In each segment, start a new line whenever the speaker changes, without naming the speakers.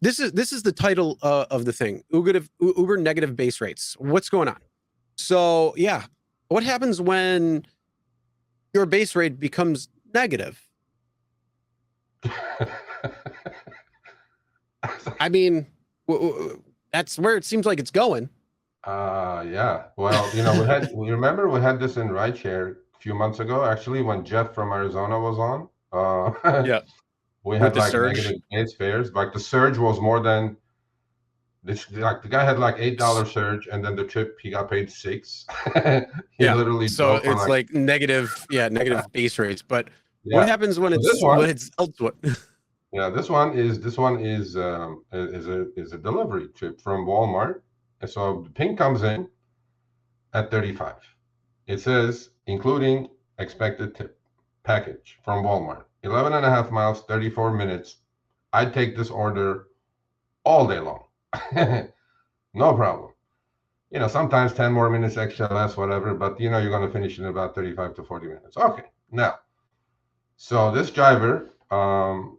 This is the title of the thing. Uber negative base rates. What's going on? So yeah, what happens when your base rate becomes negative? I mean, that's where it seems like it's going.
Yeah. Well, we remember we had this in RideShare a few months ago, actually, when Jeff from Arizona was on.
Yeah,
We
with
had
the
like
surge.
negative base fares. Like the surge was more than this. Like the guy had like $8 surge, and then the trip he got paid $6. He
Yeah,
literally
so
drove for
it's
like
like negative, negative base rates. But what
yeah.
happens when
So this
it's
one,
elsewhere?
yeah, this one is a delivery trip from Walmart. And so the ping comes in at 35. It says including expected tip package from Walmart. 11 and a half miles, 34 minutes. I'd take this order all day long. No problem. Sometimes 10 more minutes extra, less, whatever, but you're going to finish in about 35 to 40 minutes. Okay. Now, so this driver,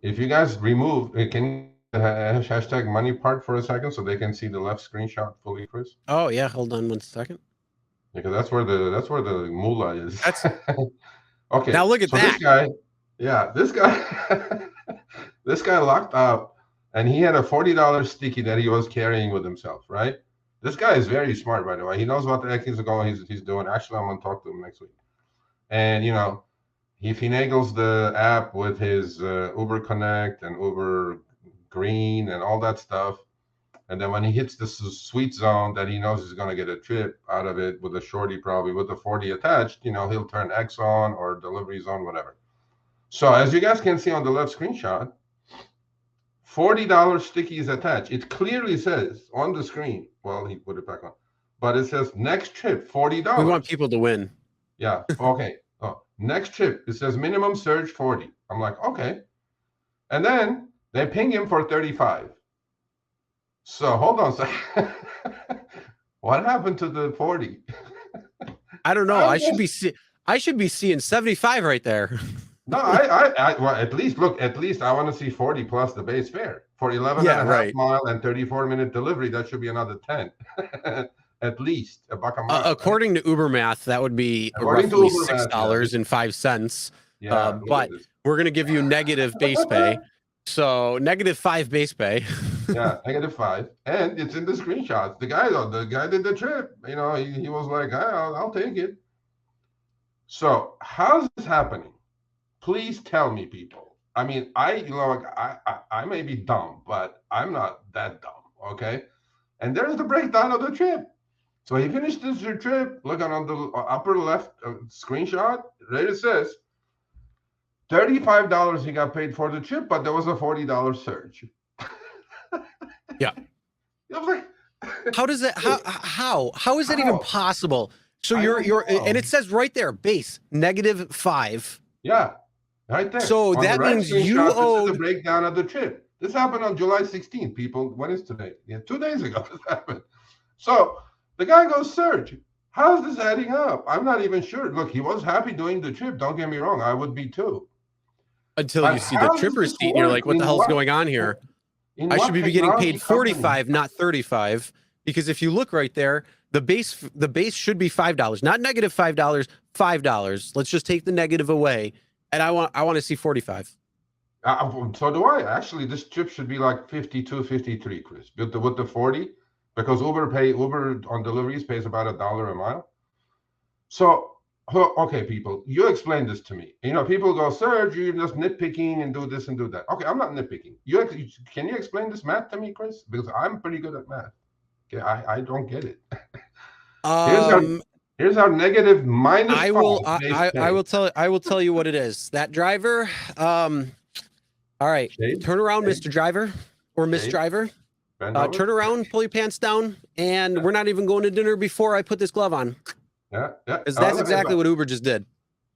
if you guys remove, can you hashtag money part for a second so they can see the left screenshot fully, Chris?
Oh yeah, hold on 1 second.
Because that's where the moolah is.
That's
Okay.
now look at
So
that.
this guy, this guy locked up, and he had a $40 sticky that he was carrying with himself, right? This guy is very smart, by the way. He knows what the heck he's doing. Actually, I'm gonna talk to him next week. And he finagles the app with his Uber Connect and Uber Green and all that stuff. And then when he hits the sweet zone that he knows he's going to get a trip out of it with a shorty, probably with the 40 attached, he'll turn X on or Deliveries on, whatever. So as you guys can see on the left screenshot, $40 sticky is attached. It clearly says on the screen, well, he put it back on, but it says next trip, $40.
We want people to win.
Yeah. Okay. Next trip, it says minimum surge 40. I'm like, okay. And then they ping him for 35. So hold on a second. What happened to the 40?
I don't know. I should be seeing 75 right there.
No, well, at least I want to see 40 plus the base fare for 11 and a half mile and 34-minute delivery. That should be another 10. At least a buck a mile.
According to Uber math, that would be roughly $6.05.
Yeah,
but we're going to give you negative base pay. So -5 base pay.
Yeah, -5. And it's in the screenshots. The guy did the trip. He was like, I'll take it. So how's this happening? Please tell me, people. I mean, I may be dumb, but I'm not that dumb. Okay. And there's the breakdown of the trip. So he finished his trip. Look on the upper left screenshot. Right, it says $35 he got paid for the trip, but there was a $40 surge.
Yeah.
I was like,
how does that? How is that even possible? So and it says right there, base -5.
Yeah, right there.
So that means you owe
the breakdown of the trip. This happened on July 16th, people. When is today? Yeah, 2 days ago this happened. So the guy goes, surge. How's this adding up? I'm not even sure. Look, he was happy doing the trip. Don't get me wrong. I would be too.
Until you see the trip receipt and you're like, what the hell's going on here? I should be getting paid 45, not 35. Because if you look right there, the base should be $5, not -$5, $5. Let's just take the negative away. And I want to see 45.
So do I. Actually, this trip should be like 52, 53, Chris. With the 40, because Uber on deliveries pays about $1 a mile. So, okay, people, you explain this to me. People go, Serge, you're just nitpicking and do this and do that. Okay, I'm not nitpicking. Can you explain this math to me, Chris? Because I'm pretty good at math. Okay, I don't get it. Here's our negative -5.
I will tell you what it is. That driver. All right, turn around, Mr. Driver or Miss Driver. Turn around, pull your pants down, and we're not even going to dinner before I put this glove on.
Yeah.
Because that's exactly what Uber just did.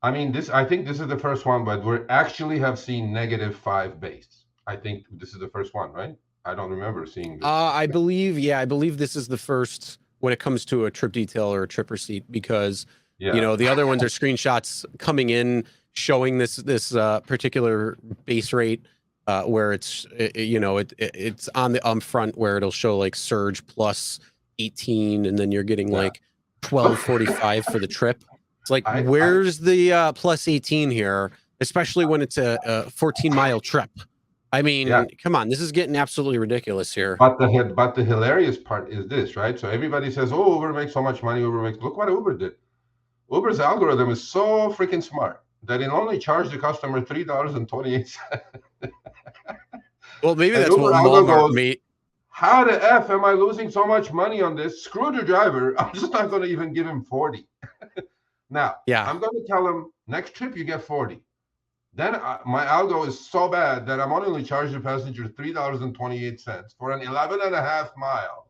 I mean, I think this is the first one, but we actually have seen -5 base. I think this is the first one, right? I don't remember seeing this.
I believe this is the first when it comes to a trip detail or a trip receipt, because the other ones are screenshots coming in showing this particular base rate. where it's it's on the front where it'll show like surge plus 18, and then you're getting like 12.45 for the trip. It's like, where's the plus 18 here, especially when it's a 14-mile trip? I mean, come on, this is getting absolutely ridiculous here.
But the hilarious part is this, right? So everybody says, "Oh, Uber makes so much money. Look what Uber did. Uber's algorithm is so freaking smart that it only charged the customer $3.28."
Well, maybe that's what Walmart made.
How the F am I losing so much money on this? Screw the driver. I'm just not going to even give him 40. Now, I'm going to tell him next trip you get 40. Then my algo is so bad that I'm only charging the passenger $3.28 for an 11.5-mile,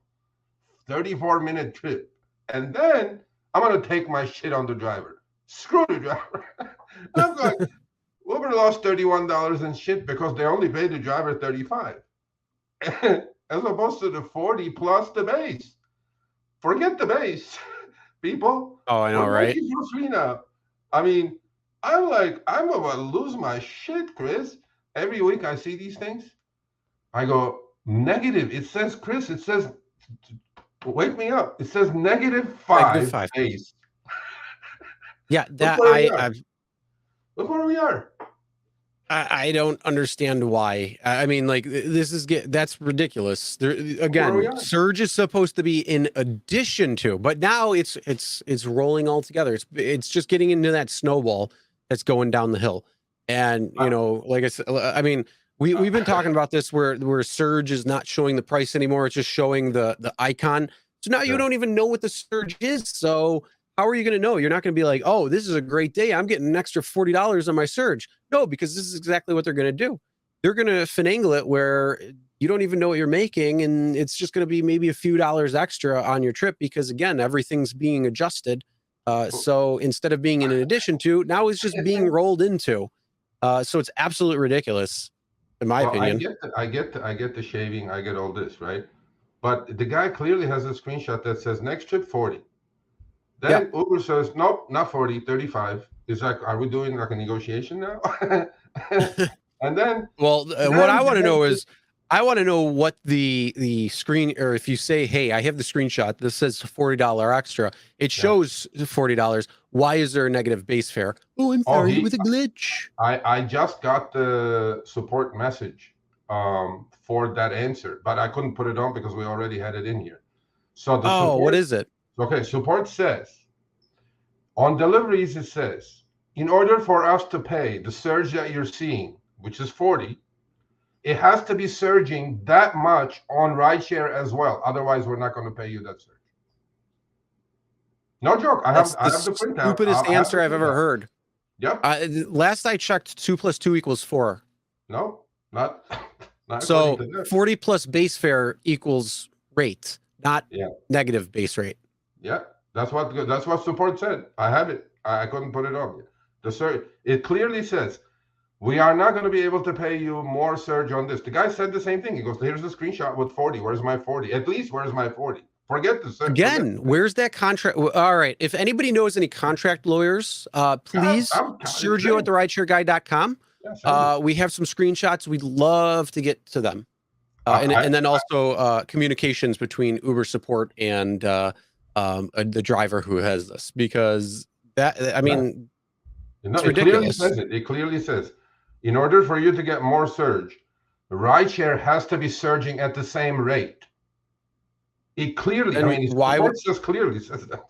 34-minute trip. And then I'm going to take my shit on the driver. Screw the driver. I'm going, Uber lost $31 in shit because they only paid the driver $35. As opposed to the 40 plus the base. Forget the base, people.
Oh, I know, right?
For free now. I mean, I'm about to lose my shit, Chris. Every week I see these things. I go, negative. It says, Chris, it says, wake me up. It says -5 base.
Yeah, that
look where we are.
I don't understand why. I mean, like, that's ridiculous. Again, surge is supposed to be in addition to, but now it's rolling all together. It's just getting into that snowball that's going down the hill. And like I said, I mean, we've been talking about this where surge is not showing the price anymore. It's just showing the icon. So now you don't even know what the surge is. So how are you going to know? You're not going to be like, oh, this is a great day. I'm getting an extra $40 on my surge. No, because this is exactly what they're going to do. They're going to finagle it where you don't even know what you're making. And it's just going to be maybe a few dollars extra on your trip because, again, everything's being adjusted. So instead of being in addition to, now it's just being rolled into. So it's absolutely ridiculous, in my opinion.
I get the shaving. I get all this, right? But the guy clearly has a screenshot that says next trip 40. Then Uber says, nope, not 40, 35. It's like, are we doing like a negotiation now? And then,
what I want to know is, I want to know what the screen, or if you say, hey, I have the screenshot, this says $40 extra. It shows $40. Why is there a negative base fare? Oh, I'm sorry, with a glitch.
I just got the support message for that answer, but I couldn't put it on because we already had it in here. So
what is it?
Okay, support says, on deliveries, it says, in order for us to pay the surge that you're seeing, which is 40, it has to be surging that much on RideShare as well. Otherwise, we're not going to pay you that surge. No joke. I have the printout.
Stupidest answer I've ever heard.
Yep.
Last I checked, 2 + 2 = 4.
No, not
so 40 plus base fare equals rate, not negative base rate.
Yeah, that's what support said. I have it. I couldn't put it on. It clearly says, we are not going to be able to pay you more surge on this. The guy said the same thing. He goes, here's the screenshot with 40. Where's my 40? At least where's my 40? Forget the surge.
Again, where's that contract? All right. If anybody knows any contract lawyers, please, Sergio at the RideShareGuy.com. We have some screenshots. We'd love to get to them. And then also communications between Uber support and the driver who has this, because I mean, it's ridiculous.
It clearly says, in order for you to get more surge, RideShare has to be surging at the same rate. It clearly, just clearly says that.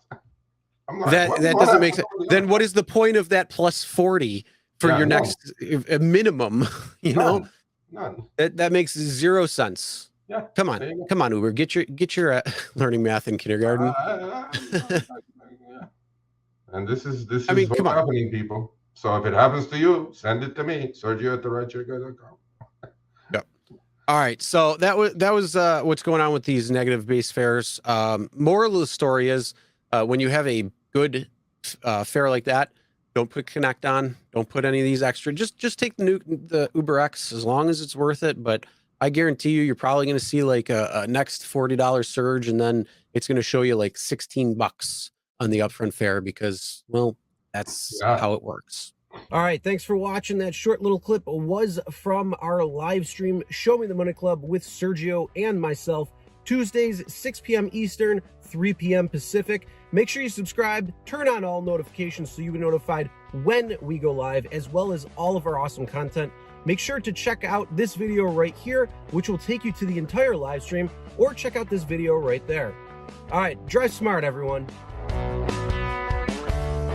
I'm like,
that doesn't make sense. Then what is the point of that plus 40 for your next minimum?
None.
That makes zero sense.
Yeah.
Come on, Uber, get your learning math in kindergarten.
And this is what's happening, people. So if it happens to you, send it to me, Sergio at the RideShareGuy.com.
Yep. All right. So that was what's going on with these negative base fares. Moral of the story is, when you have a good fare like that, don't put Connect on. Don't put any of these extra. Just take the Uber X as long as it's worth it. But I guarantee you're probably going to see like a next $40 surge, and then it's going to show you like $16 on the upfront fare because, well, that's how it works. All right, thanks for watching. That short little clip was from our live stream, Show Me the Money Club with Sergio and myself, Tuesdays, 6 p.m. Eastern, 3 p.m. Pacific. Make sure you subscribe, turn on all notifications so you get notified when we go live, as well as all of our awesome content. Make sure to check out this video right here, which will take you to the entire live stream, or check out this video right there. All right, drive smart, everyone.